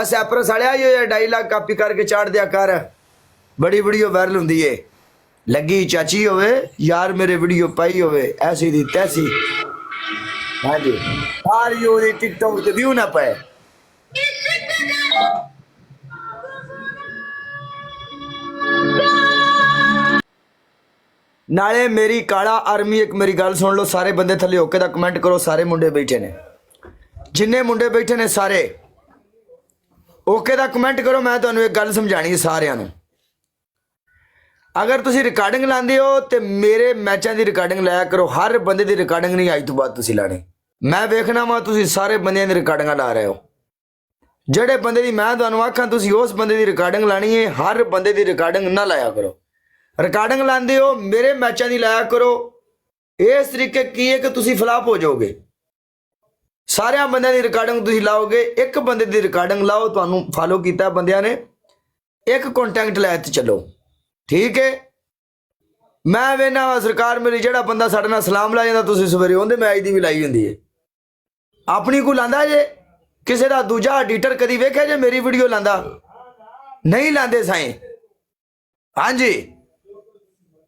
सैपर साड़िया ये dialogue copy करके चाड़ दिया कर, बड़ी वीडियो वायरल होंदी है। लगी चाची होवे यार मेरे वीडियो पाई होवे ऐसी दी तैसी। हाँ जी, सारी ओदी टिकटॉक ते व्यू ना पाए। नाले मेरी काला आर्मी एक मेरी गल सुन लो, सारे बंदे थले होके दा कमेंट करो। सारे मुंडे बैठे ने, जिन्ने मुंडे बैठे ने सारे ओके दा कमेंट करो। मैं तुहानू एक गल समझानी सारिਆਂ ਨੂੰ। अगर तुसी रिकॉर्डिंग लांदे हो तो मेरे मैचों की रिकॉर्डिंग लाया करो। हर बंदे की रिकॉर्डिंग नहीं अज तो बाद तुसी लानी। मैं वेखना वा तुसी सारे बंदे की रिकॉर्डिंग ला रहे हो। जेड़े बंदे की मैं तुहानू आखां तुसी उस बंदे की रिकॉर्डिंग लानी है। हर बंदे की रिकॉर्डिंग ना लाया करो। रिकॉर्डिंग लांदे हो मेरे मैचों की लाया करो। इस तरीके की है कि तुसी फ्लॉप हो जाओगे। सारे बंदे की रिकॉर्डिंग तुसी लाओगे, एक बंदे की रिकॉर्डिंग लाओ। तुहानू फॉलो किया बंदियां ने, एक कॉन्टैक्ट लै ते चलो, ठीक है। मैं वेना सरकार मेरी जेड़ा बंदा साडे नाल सलाम ला जांदा तुसी सवेरे ओंदे मैच दी भी लाई हुंदी है। अपनी को लांदा जे, किसी दा दूजा एडिटर कदी वेख्या जे मेरी वीडियो लांदा? नहीं लांदे साईं। हाँ जी,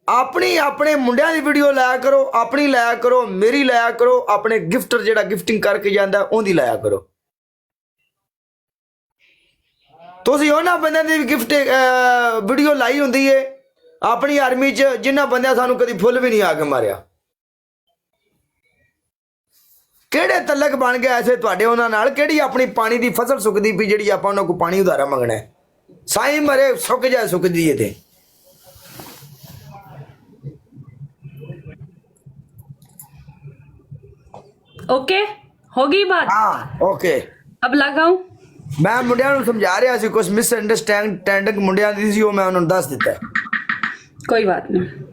अपनी अपने मुंडियां दी वीडियो लाया करो, अपनी लाया करो, मेरी लाया करो, अपने गिफ्टर जेड़ा गिफ्टिंग करके जांदा ओंदी लाया करो। तुसी उन्हां बंदे दी गिफ्ट वीडियो लाई हुंदी है अपनी आर्मी च जिन्हां बंदे सानू कदी फुल भी नहीं आके मारिया। किहड़े तलक बन गए ऐसे तुहाडे उन्हां नाल? किहड़ी अपनी पानी दी फसल सुकदी पई जिहड़ी आपां उन्हां को पानी उधारा मंगना है? साईं मरे सुक जाए सुकदी है ते। ओके होगी बात? हाँ ओके। अब लगाऊं? मैं मुंडियां नूं समझा रहा सी, कुछ मिसअंडरस्टैंडिंग मुंडियां दी सी, मैं उन्होंने दस दिता है। कोई बात नहीं।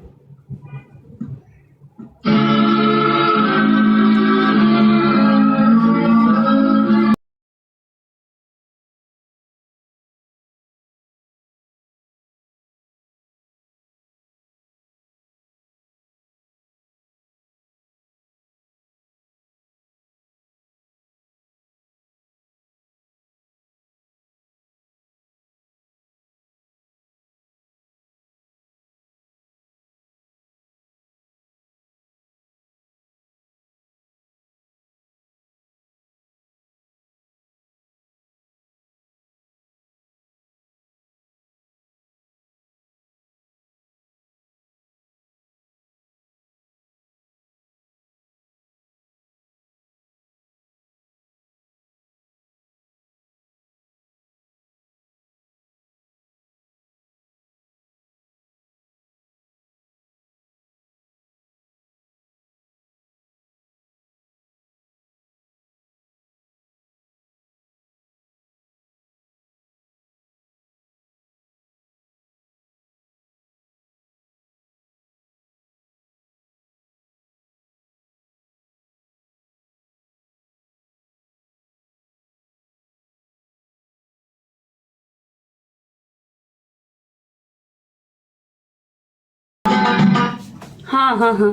हाँ हाँ हाँ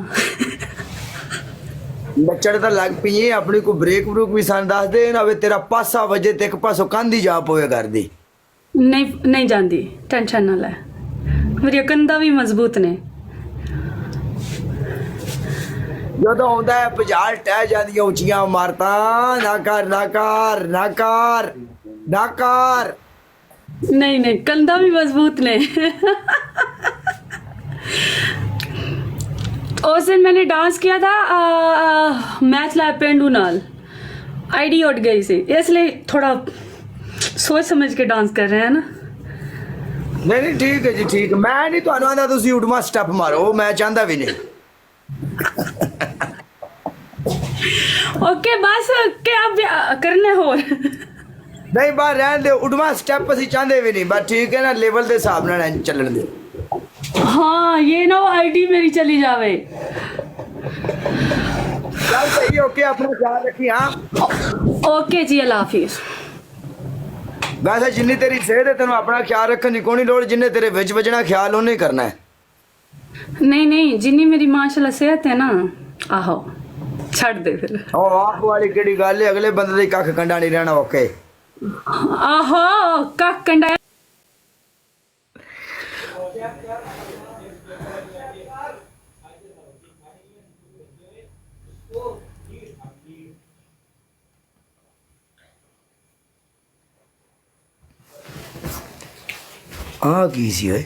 बच्चा तो लग पी है अपनी को ब्रेक ब्रूक भी सन दस दे ना। तेरा पासा वजे ते एक पासों कंधी जा पवे कर दी। नहीं नहीं जाती, टेंशन ना ले, मेरी कंधा भी मजबूत ने। जो आंदा है भजाल टह जादियां उचियां इमारतां। नाकार नाकार नाकार नाकार। नहीं नहीं कंधा भी मजबूत ने। उस दिन मैंने डांस किया था मैच लैब पेंडू नाल, आईडी उठ गई सी, इसलिए थोड़ा सोच समझ के डांस कर रहे हैं ना। नहीं नहीं ठीक है जी ठीक है। मैं नहीं तो आंदा तुसी उडमा स्टेप मारो, मैं चाहता भी नहीं। ओके बस क्या आप करने हो? नहीं बाहर रहने दे, उडमा स्टेप असि चाहते भी नहीं। बस ठीक है ना, लेवल के हिसाब नाल चलन दे। हाँ ये ना आईडी मेरी चली जावे। चल सही, ओके अपना ख्याल रखी। हाँ ओके जी, अल्लाह हाफिज। वैसे जिन्नी तेरी सेहत है तेन अपना ख्याल रखने की कोई लोड़, जिन्ने तेरे विच वजना ख्याल उन्हें करना है। नहीं नहीं जिन्नी मेरी माशाल्लाह सेहत है ना, आहो ਛੱਡ ਦੇ ਫਿਰ ਉਹ ਆਹ ਵਾਲੀ ਕਿਹੜੀ ਗੱਲ ਹੈ, ਅਗਲੇ ਬੰਦੇ ਦੇ ਕੱਖ ਕੰਡਾ ਨਹੀਂ ਰਹਿਣਾ। ਓਕੇ ਆਹੋ ਕੱਖ ਕੰਡਾ ਆ ਕੀ ਸੀ ਓਏ?